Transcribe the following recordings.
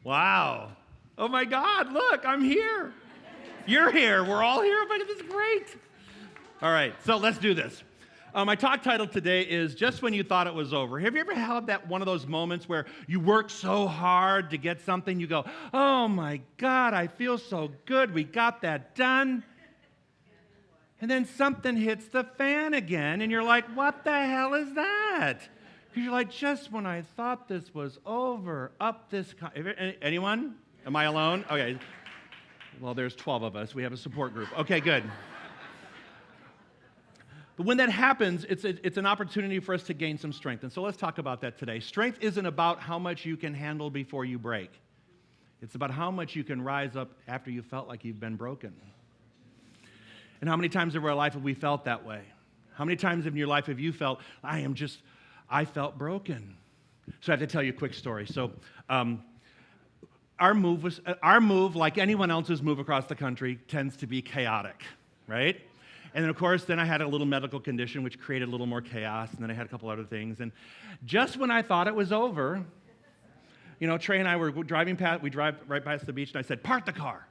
Wow. Oh my God, look, I'm here. You're here. We're all here. Oh my God, this is great. All right, so let's do this. My talk title today is Just When You Thought It Was Over. Have you ever had that one of those moments where you work so hard to get something, you go, oh my God, I feel so good. We got that done. And then something hits the fan again, and you're like, what the hell is that? Because you're like, just when I thought this was over, up this... Anyone? Am I alone? Okay. Well, there's 12 of us. We have a support group. Okay, good. But when that happens, it's an opportunity for us to gain some strength. And so let's talk about that today. Strength isn't about how much you can handle before you break. It's about how much you can rise up after you felt like you've been broken. And how many times in our life have we felt that way? How many times in your life have you felt, I felt broken? So I have to tell you a quick story. So our move, like anyone else's move across the country, tends to be chaotic, right? And then, of course, I had a little medical condition, which created a little more chaos, and then I had a couple other things. And just when I thought it was over, Trey and I were driving past, we drive right past the beach, and I said, park the car.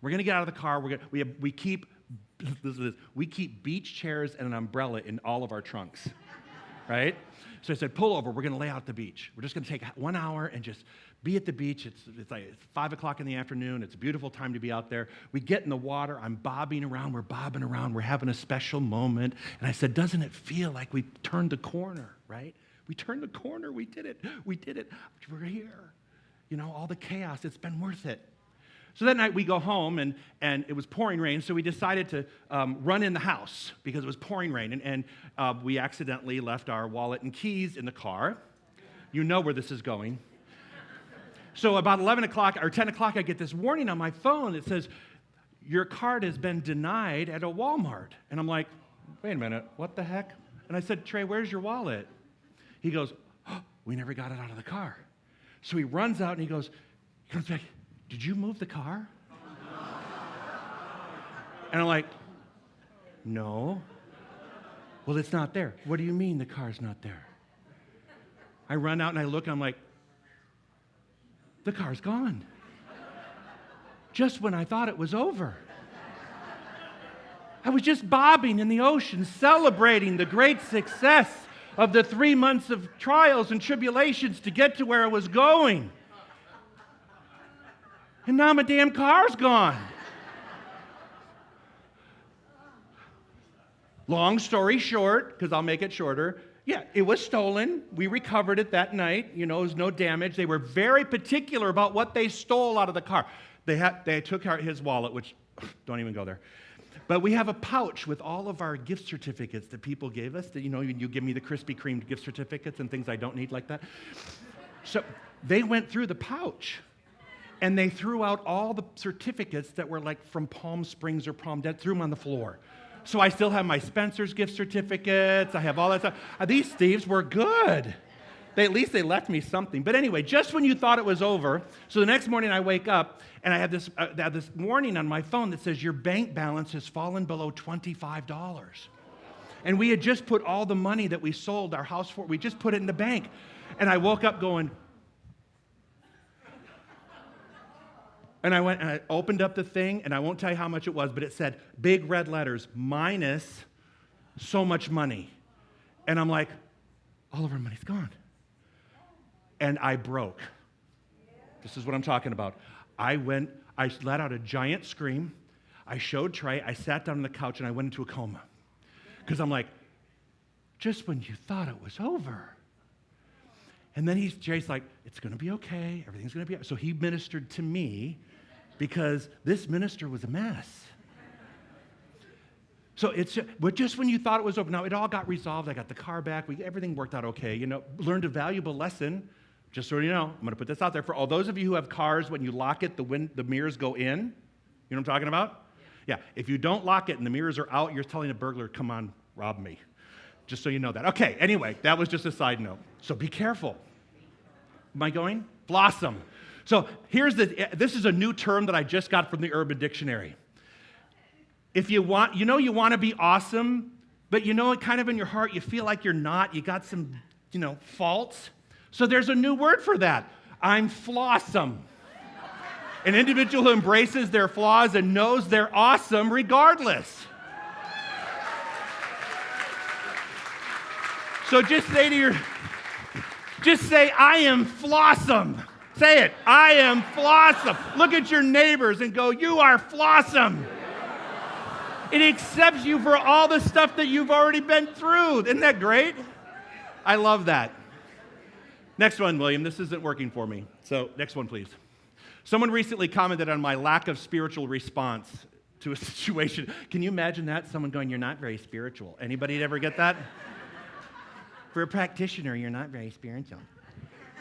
We're going to get out of the car. We keep beach chairs and an umbrella in all of our trunks, right? So I said, pull over. We're going to lay out at the beach. We're just going to take 1 hour and just be at the beach. It's like 5 o'clock in the afternoon. It's a beautiful time to be out there. We get in the water. I'm bobbing around. We're bobbing around. We're having a special moment. And I said, doesn't it feel like we turned the corner, right? We turned the corner. We did it. We did it. We're here. All the chaos. It's been worth it. So that night we go home, and it was pouring rain, so we decided to run in the house because it was pouring rain, and we accidentally left our wallet and keys in the car. You know where this is going. So about 11 o'clock or 10 o'clock, I get this warning on my phone that says, your card has been denied at a Walmart. And I'm like, wait a minute, what the heck? And I said, Trey, where's your wallet? He goes, oh, we never got it out of the car. So he runs out and he comes back, did you move the car? And I'm like, no. Well, it's not there. What do you mean the car's not there? I run out and I look, I'm like, the car's gone. Just when I thought it was over. I was just bobbing in the ocean, celebrating the great success of the 3 months of trials and tribulations to get to where I was going. And now my damn car's gone. Long story short, because I'll make it shorter, yeah, it was stolen. We recovered it that night. It was no damage. They were very particular about what they stole out of the car. They took his wallet, which, don't even go there. But we have a pouch with all of our gift certificates that people gave us. That, you give me the Krispy Kreme gift certificates and things I don't need like that. So they went through the pouch. And they threw out all the certificates that were like from Palm Springs or threw them on the floor. So I still have my Spencer's gift certificates. I have all that stuff. These thieves were good. At least they left me something. But anyway, just when you thought it was over, so the next morning I wake up and I have this warning on my phone that says your bank balance has fallen below $25. And we had just put all the money that we sold our house for, we just put it in the bank. And I woke up going, and I went and I opened up the thing, and I won't tell you how much it was, but it said, big red letters, minus so much money. And I'm like, all of our money's gone. And I broke. This is what I'm talking about. I let out a giant scream. I showed Trey. I sat down on the couch, and I went into a coma. Because I'm like, just when you thought it was over. And then Jay's like, it's going to be okay. Everything's going to be okay. So he ministered to me because this minister was a mess. So but just when you thought it was over. Now, it all got resolved. I got the car back. Everything worked out okay. Learned a valuable lesson. Just so you know, I'm going to put this out there. For all those of you who have cars, when you lock it, the mirrors go in. You know what I'm talking about? Yeah. If you don't lock it and the mirrors are out, you're telling a burglar, come on, rob me. Just so you know that. Okay, anyway, that was just a side note. So be careful. Am I going? Blossom. So this is a new term that I just got from the Urban Dictionary. If you want to be awesome, but kind of in your heart, you feel like you're not, you got some, faults. So there's a new word for that. I'm flawsome. An individual who embraces their flaws and knows they're awesome regardless. So just say, I am flawsome. Say it, I am flawsome. Look at your neighbors and go, you are flawsome. It accepts you for all the stuff that you've already been through. Isn't that great? I love that. Next one, William. This isn't working for me. So next one, please. Someone recently commented on my lack of spiritual response to a situation. Can you imagine that? Someone going, you're not very spiritual. Anybody ever get that? For a practitioner, you're not very spiritual.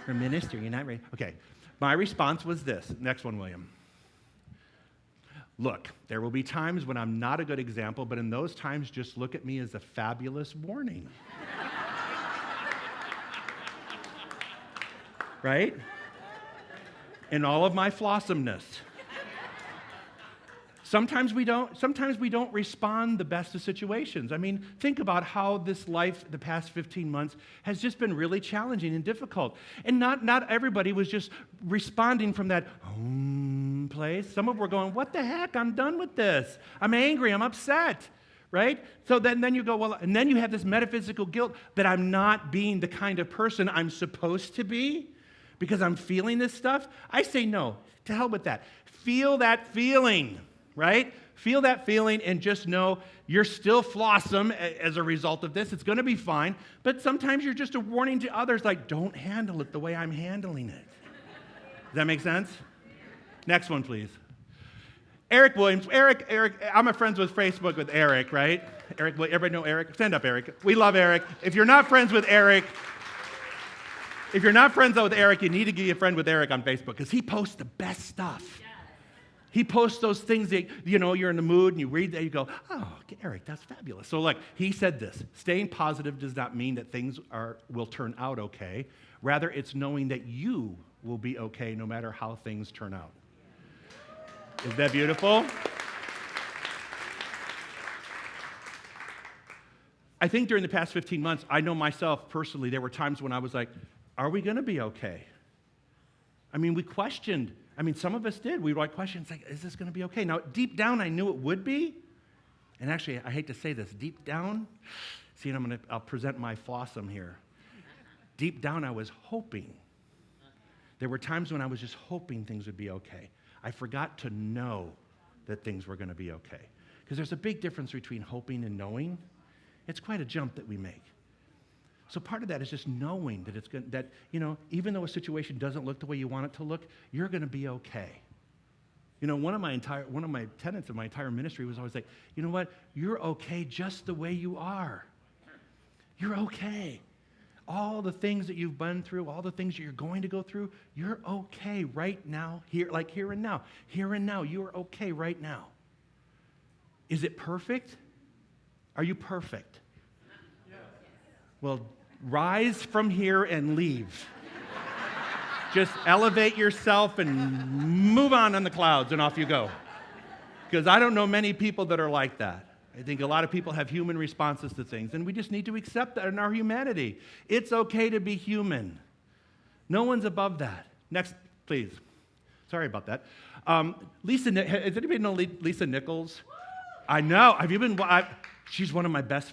For a minister, you're not very... Okay, my response was this. Next one, William. Look, there will be times when I'm not a good example, but in those times, just look at me as a fabulous warning. Right? In all of my flossomeness. Sometimes we don't respond the best to situations. I mean, think about how this life the past 15 months has just been really challenging and difficult. And not everybody was just responding from that place. Some of them were going, what the heck? I'm done with this. I'm angry. I'm upset. Right? So then you go, well, and then you have this metaphysical guilt that I'm not being the kind of person I'm supposed to be because I'm feeling this stuff. I say no. To hell with that. Feel that feeling. Right? Feel that feeling and just know you're still flawsome as a result of this. It's going to be fine. But sometimes you're just a warning to others, like, don't handle it the way I'm handling it. Does that make sense? Next one, please. Eric Williams. Eric, I'm a friends with Facebook with Eric, right? Eric, everybody know Eric? Stand up, Eric. We love Eric. If you're not friends with Eric, you need to be a friend with Eric on Facebook because he posts the best stuff. He posts those things that, you're in the mood and you read that, you go, oh, Eric, that's fabulous. So he said this, staying positive does not mean that things will turn out okay. Rather, it's knowing that you will be okay no matter how things turn out. Isn't that beautiful? I think during the past 15 months, I know myself personally, there were times when I was like, are we going to be okay? I mean, we questioned. Some of us did. We would question, like, is this going to be okay? Now, deep down, I knew it would be. And actually, I hate to say this, deep down, I'll present my flawsome here. Deep down, I was hoping. There were times when I was just hoping things would be okay. I forgot to know that things were going to be okay. Because there's a big difference between hoping and knowing. It's quite a jump that we make. So part of that is just knowing that even though a situation doesn't look the way you want it to look, you're going to be okay. One of my tenets of my entire ministry was always like, you know what? You're okay just the way you are. You're okay. All the things that you've been through, all the things that you're going to go through, you're okay right now, here and now. Here and now, you are okay right now. Is it perfect? Are you perfect? Yes. Well, rise from here and leave. Just elevate yourself and move on the clouds and off you go. Because I don't know many people that are like that. I think a lot of people have human responses to things, and we just need to accept that in our humanity. It's okay to be human. No one's above that. Next, please. Sorry about that. Does anybody know Lisa Nichols? I know. Have you been... She's one of my best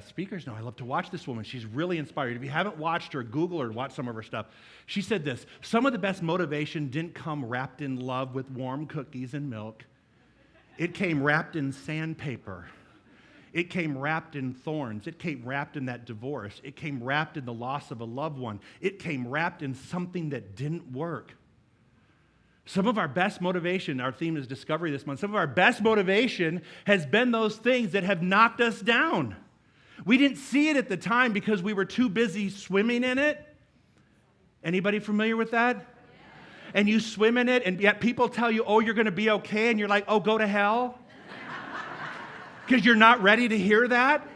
speakers now. I love to watch this woman. She's really inspired. If you haven't watched her, Google her, watch some of her stuff. She said this, some of the best motivation didn't come wrapped in love with warm cookies and milk. It came wrapped in sandpaper. It came wrapped in thorns. It came wrapped in that divorce. It came wrapped in the loss of a loved one. It came wrapped in something that didn't work. Some of our best motivation, our theme is discovery this month, some of our best motivation has been those things that have knocked us down. We didn't see it at the time because we were too busy swimming in it. Anybody familiar with that? Yeah. And you swim in it, and yet people tell you, oh, you're going to be okay, and you're like, oh, go to hell. Because you're not ready to hear that.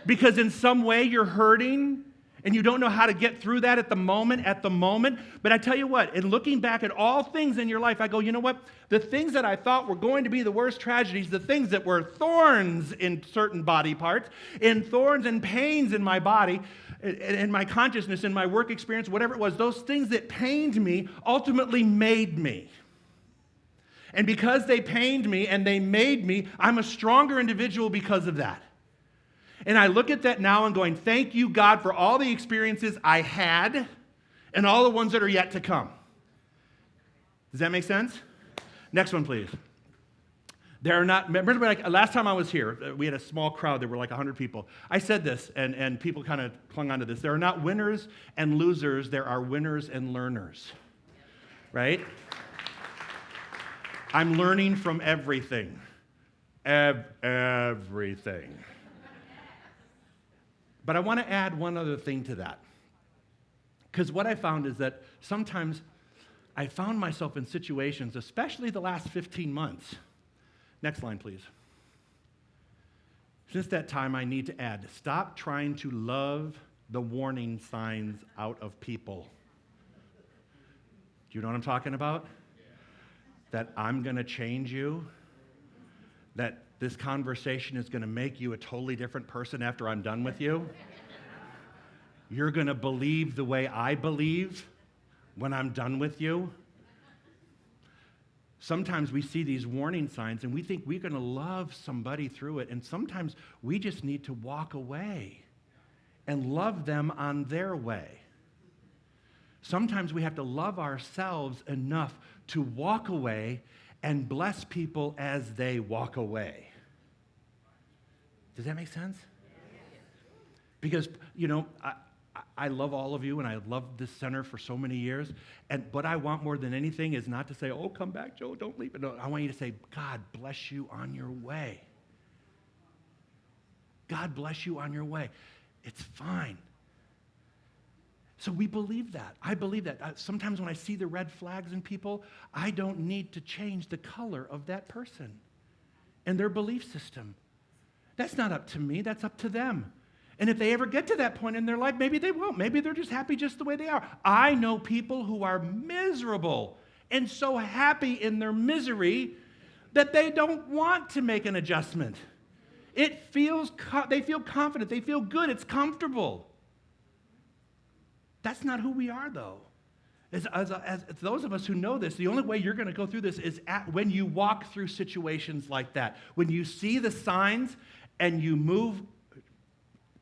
Because in some way you're hurting. And you don't know how to get through that at the moment. But I tell you what, in looking back at all things in your life, I go, you know what? The things that I thought were going to be the worst tragedies, the things that were thorns in certain body parts, and thorns and pains in my body, in my consciousness, in my work experience, whatever it was, those things that pained me ultimately made me. And because they pained me and they made me, I'm a stronger individual because of that. And I look at that now and going, thank you, God, for all the experiences I had and all the ones that are yet to come. Does that make sense? Next one, please. There are not, remember like last time I was here, we had a small crowd, there were like 100 people. I said this, and people kind of clung onto this. There are not winners and losers, there are winners and learners. Right? I'm learning from everything. Everything. But I want to add one other thing to that. Because what I found is that sometimes I found myself in situations, especially the last 15 months. Next line, please. Since that time, I need to add, stop trying to love the warning signs out of people. Do you know what I'm talking about? That I'm going to change you, that this conversation is going to make you a totally different person after I'm done with you. You're going to believe the way I believe when I'm done with you. Sometimes we see these warning signs and we think we're going to love somebody through it, and sometimes we just need to walk away and love them on their way. Sometimes we have to love ourselves enough to walk away and bless people as they walk away. Does that make sense? Because, you know, I love all of you, and I loved this center for so many years. And what I want more than anything is not to say, oh, come back, Joe, don't leave. No, I want you to say, God bless you on your way. God bless you on your way. It's fine. So we believe that. I believe that. Sometimes when I see the red flags in people, I don't need to change the color of that person and their belief system. That's not up to me. That's up to them. And if they ever get to that point in their life, maybe they won't. Maybe they're just happy just the way they are. I know people who are miserable and so happy in their misery that they don't want to make an adjustment. They feel confident. They feel good. It's comfortable. That's not who we are, though. As those of us who know this, the only way you're going to go through this is when you walk through situations like that. When you see the signs and you move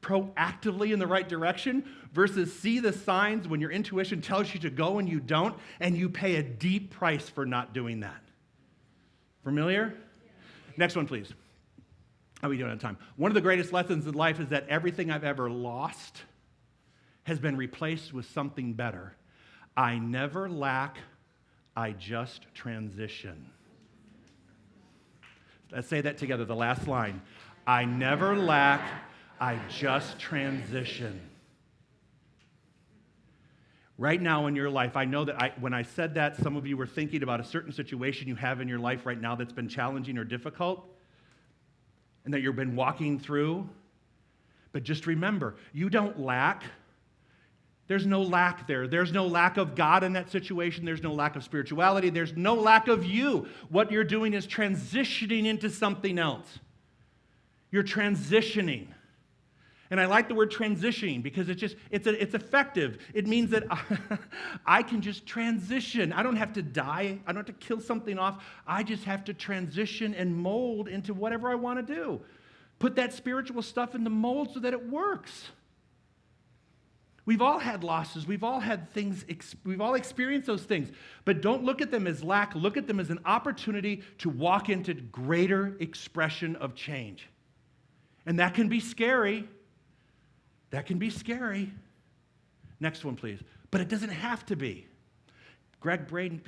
proactively in the right direction versus see the signs when your intuition tells you to go and you don't, and you pay a deep price for not doing that. Familiar? Yeah. Next one, please. How are we doing on time? One of the greatest lessons in life is that everything I've ever lost has been replaced with something better. I never lack, I just transition. Let's say that together, the last line. I never lack, I just transition. Right now in your life, I know that when I said that, some of you were thinking about a certain situation you have in your life right now that's been challenging or difficult, and that you've been walking through. But just remember, you don't lack. There's no lack there. There's no lack of God in that situation. There's no lack of spirituality. There's no lack of you. What you're doing is transitioning into something else. You're transitioning. And I like the word transitioning because it's effective. It means that I can just transition. I don't have to die. I don't have to kill something off. I just have to transition and mold into whatever I want to do. Put that spiritual stuff in the mold so that it works. We've all had losses. We've all had things. We've all experienced those things. But don't look at them as lack. Look at them as an opportunity to walk into greater expression of change. And that can be scary. That can be scary. Next one, please. But it doesn't have to be. Greg Braden,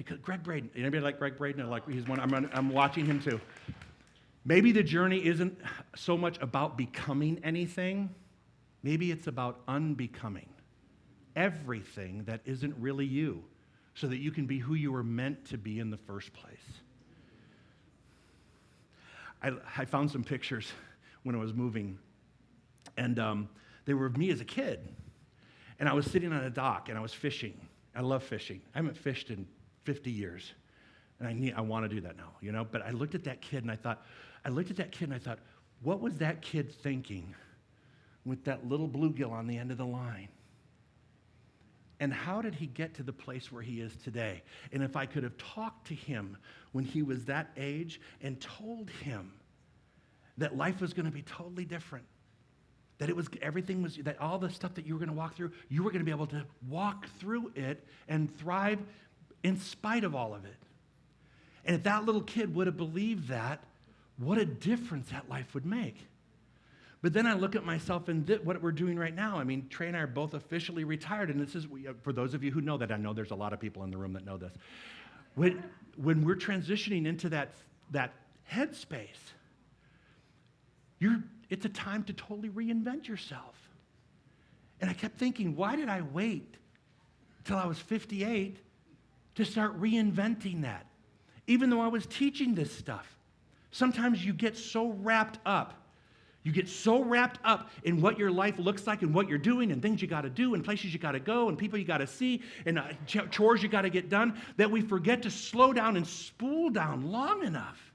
anybody like Greg Braden? He's one. I'm watching him too. Maybe the journey isn't so much about becoming anything. Maybe it's about unbecoming everything that isn't really you, so that you can be who you were meant to be in the first place. I found some pictures when I was moving, and they were of me as a kid. And I was sitting on a dock, and I was fishing. I love fishing. I haven't fished in 50 years, and I want to do that now, you know? But I looked at that kid, and I thought, what was that kid thinking with that little bluegill on the end of the line? And how did he get to the place where he is today? And if I could have talked to him when he was that age and told him that life was going to be totally different, that that all the stuff that you were going to walk through, you were going to be able to walk through it and thrive in spite of all of it. And if that little kid would have believed that, what a difference that life would make. But then I look at myself and what we're doing right now. I mean, Trey and I are both officially retired, and this is, for those of you who know that, I know there's a lot of people in the room that know this. When we're transitioning into that headspace, it's a time to totally reinvent yourself. And I kept thinking, why did I wait till I was 58 to start reinventing that? Even though I was teaching this stuff. Sometimes you get so wrapped up. You get so wrapped up in what your life looks like and what you're doing and things you got to do and places you got to go and people you got to see and chores you got to get done that we forget to slow down and spool down long enough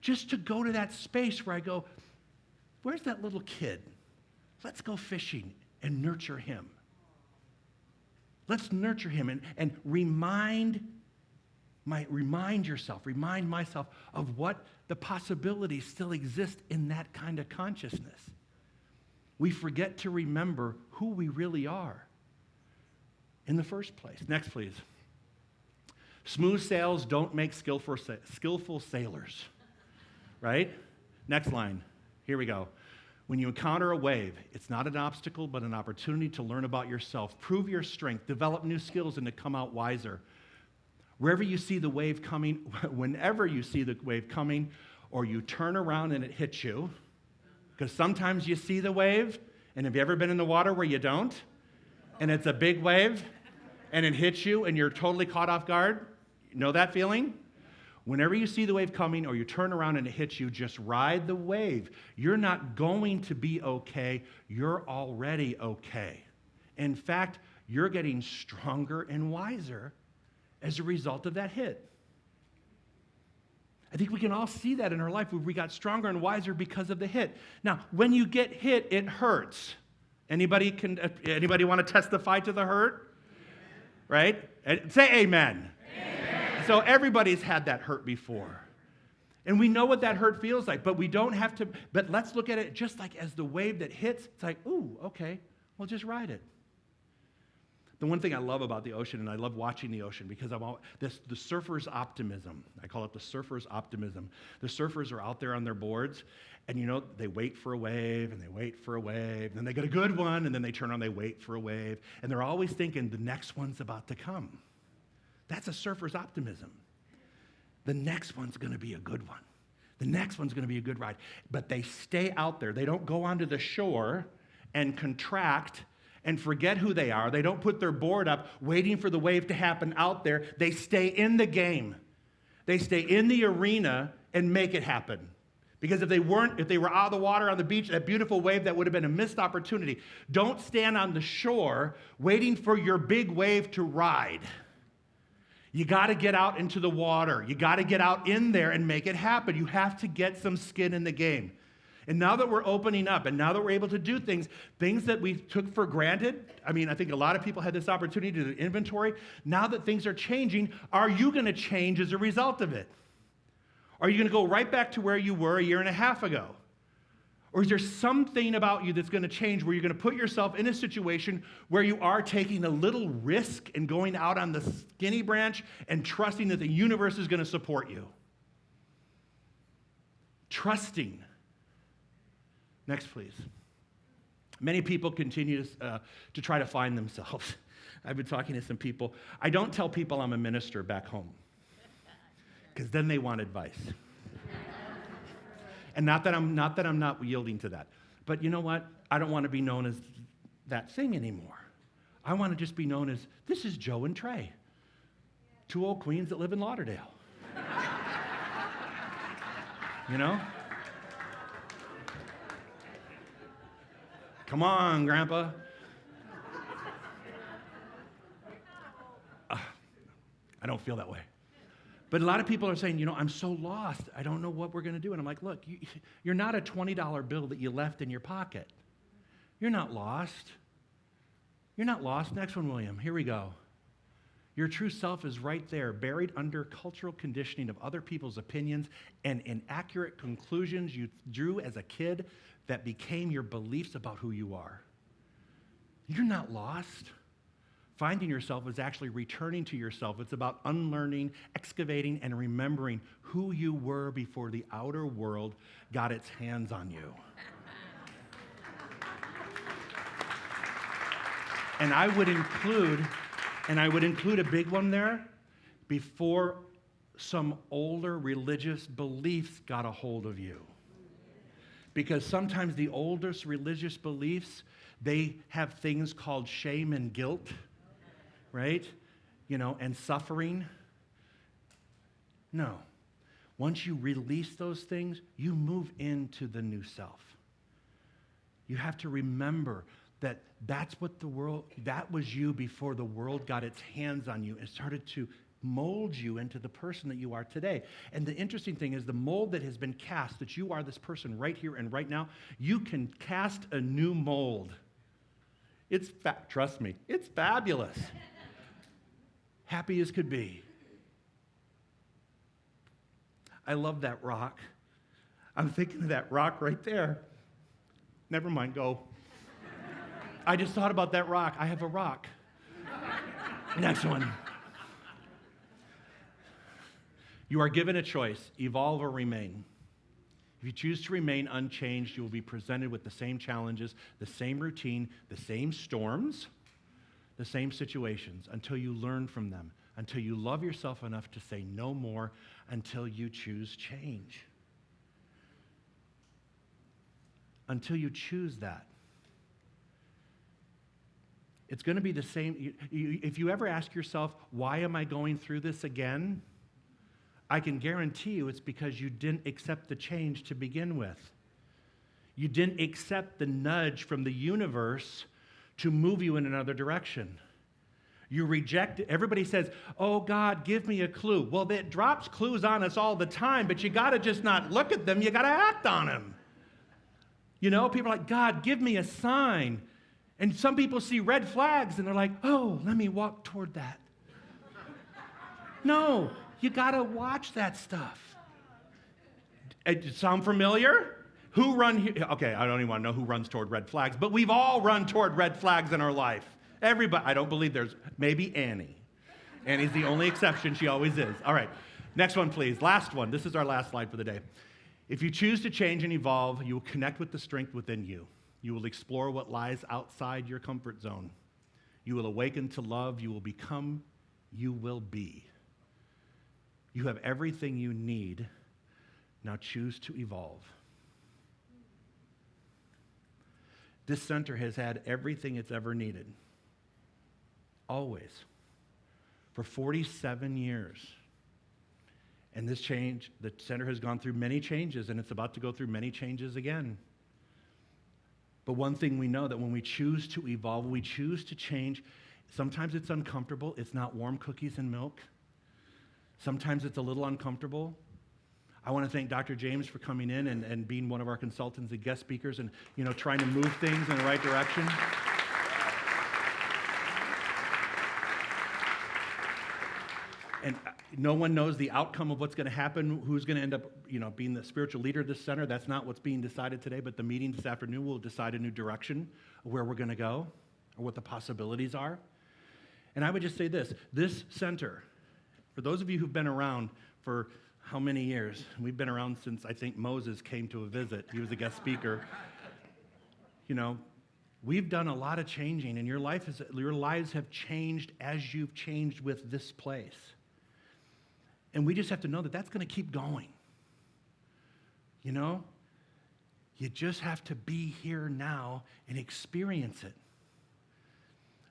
just to go to that space where I go, where's that little kid? Let's go fishing and nurture him. Let's nurture him and remind myself of what the possibilities still exist in that kind of consciousness. We forget to remember who we really are in the first place. Next, please. Smooth sails don't make skillful sailors, right? Next line. Here we go. When you encounter a wave, it's not an obstacle, but an opportunity to learn about yourself, prove your strength, develop new skills, and to come out wiser. Wherever you see the wave coming, whenever you see the wave coming, or you turn around and it hits you, because sometimes you see the wave, and have you ever been in the water where you don't? And it's a big wave, and it hits you, and you're totally caught off guard? You know that feeling? Whenever you see the wave coming, or you turn around and it hits you, just ride the wave. You're not going to be okay. You're already okay. In fact, you're getting stronger and wiser as a result of that hit. I think we can all see that in our life where we got stronger and wiser because of the hit. Now, when you get hit, it hurts. Anybody want to testify to the hurt? Right? Say amen. Amen. So everybody's had that hurt before. And we know what that hurt feels like, but we don't have to, but let's look at it just like as the wave that hits, it's like, ooh, okay, well, just ride it. The one thing I love about the ocean, and I love watching the ocean, because the surfer's optimism. I call it the surfer's optimism. The surfers are out there on their boards, and they wait for a wave, and they wait for a wave, and then they get a good one, and then they turn around, they wait for a wave, and they're always thinking the next one's about to come. That's a surfer's optimism. The next one's going to be a good one. The next one's going to be a good ride. But they stay out there. They don't go onto the shore and contract and forget who they are. They don't put their board up waiting for the wave to happen out there. They stay in the game. They stay in the arena and make it happen. Because if they were out of the water on the beach, that beautiful wave, that would have been a missed opportunity. Don't stand on the shore waiting for your big wave to ride. You got to get out into the water. You got to get out in there and make it happen. You have to get some skin in the game. And now that we're opening up, and now that we're able to do things that we took for granted, I think a lot of people had this opportunity to do inventory. Now that things are changing, are you going to change as a result of it? Are you going to go right back to where you were a year and a half ago? Or is there something about you that's going to change where you're going to put yourself in a situation where you are taking a little risk and going out on the skinny branch and trusting that the universe is going to support you? Trusting. Next, please. Many people continue to try to find themselves. I've been talking to some people. I don't tell people I'm a minister back home, because then they want advice. And not that I'm not yielding to that. But you know what? I don't want to be known as that thing anymore. I want to just be known as, this is Joe and Trey, two old queens that live in Lauderdale. You know? Come on, Grandpa. I don't feel that way. But a lot of people are saying, I'm so lost. I don't know what we're going to do. And I'm like, look, you're not a $20 bill that you left in your pocket. You're not lost. You're not lost. Next one, William. Here we go. Your true self is right there, buried under cultural conditioning of other people's opinions and inaccurate conclusions you drew as a kid that became your beliefs about who you are. You're not lost. Finding yourself is actually returning to yourself. It's about unlearning, excavating, and remembering who you were before the outer world got its hands on you. And I would include a big one there, before some older religious beliefs got a hold of you. Because sometimes the oldest religious beliefs, they have things called shame and guilt, right? And suffering. No. Once you release those things, you move into the new self. You have to remember that was you before the world got its hands on you and started to mold you into the person that you are today. And the interesting thing is the mold that has been cast, that you are this person right here and right now, you can cast a new mold. Trust me, it's fabulous. Happy as could be. I love that rock. I'm thinking of that rock right there. Never mind, go. I just thought about that rock. I have a rock. Next one. You are given a choice, evolve or remain. If you choose to remain unchanged, you will be presented with the same challenges, the same routine, the same storms, the same situations, until you learn from them, until you love yourself enough to say no more, until you choose change. Until you choose that. It's going to be the same. If you ever ask yourself, why am I going through this again? I can guarantee you it's because you didn't accept the change to begin with. You didn't accept the nudge from the universe to move you in another direction. You reject it. Everybody says, oh, God, give me a clue. Well, it drops clues on us all the time, but you got to just not look at them. You got to act on them. People are like, God, give me a sign. And some people see red flags and they're like, oh, let me walk toward that. No, you got to watch that stuff. Sound familiar? Who run here? Okay, I don't even want to know who runs toward red flags, but we've all run toward red flags in our life. Everybody. I don't believe maybe Annie. Annie's the only exception. She always is. All right, next one, please. Last one. This is our last slide for the day. If you choose to change and evolve, you will connect with the strength within you. You will explore what lies outside your comfort zone. You will awaken to love. You will become, you will be. You have everything you need. Now choose to evolve. This center has had everything it's ever needed. Always. For 47 years. And this change, the center has gone through many changes, and it's about to go through many changes again. But one thing we know, that when we choose to evolve, we choose to change, sometimes it's uncomfortable. It's not warm cookies and milk. Sometimes it's a little uncomfortable. I want to thank Dr. James for coming in and being one of our consultants and guest speakers and, trying to move things in the right direction. And no one knows the outcome of what's going to happen, who's going to end up, being the spiritual leader of this center. That's not what's being decided today, but the meeting this afternoon will decide a new direction of where we're going to go or what the possibilities are. And I would just say this center, for those of you who've been around for how many years? We've been around since, I think, Moses came to a visit. He was a guest speaker. We've done a lot of changing, and your lives have changed as you've changed with this place. And we just have to know that that's going to keep going. You just have to be here now and experience it.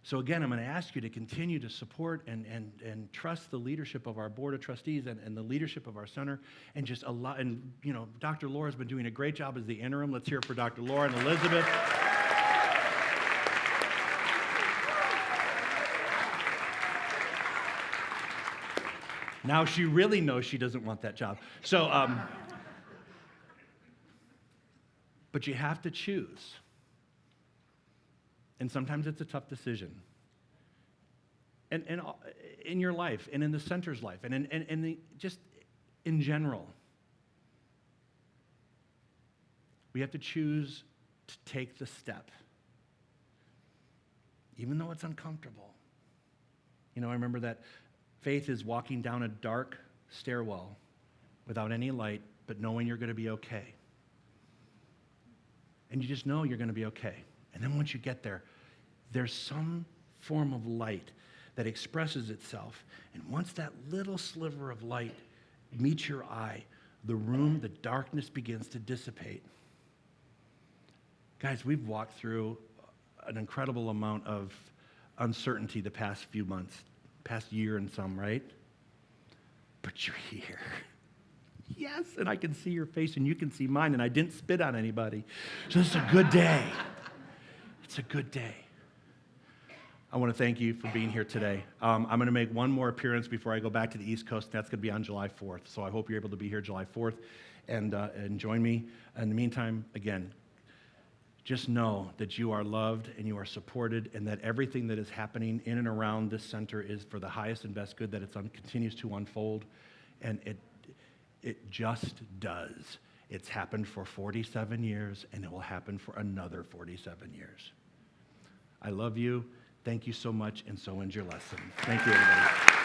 So again, I'm going to ask you to continue to support and trust the leadership of our board of trustees and the leadership of our center, and just allow. And Dr. Laura's been doing a great job as the interim. Let's hear it for Dr. Laura and Elizabeth. Now she really knows she doesn't want that job. So, but you have to choose. And sometimes it's a tough decision. And in your life, and in the center's life, and just in general, we have to choose to take the step, even though it's uncomfortable. You know, I remember that faith is walking down a dark stairwell without any light, but knowing you're going to be okay. And you just know you're going to be okay. And then once you get there, there's some form of light that expresses itself. And once that little sliver of light meets your eye, the darkness begins to dissipate. Guys, we've walked through an incredible amount of uncertainty the past few months, past year and some, right? But you're here. Yes, and I can see your face and you can see mine, and I didn't spit on anybody. So it's a good day. It's a good day. I want to thank you for being here today. I'm going to make one more appearance before I go back to the East Coast, and that's going to be on July 4th. So I hope you're able to be here July 4th and join me. In the meantime, again, just know that you are loved and you are supported, and that everything that is happening in and around this center is for the highest and best good, that it continues to unfold, and it just does. It's happened for 47 years, and it will happen for another 47 years. I love you. Thank you so much, and so ends your lesson. Thank you, everybody.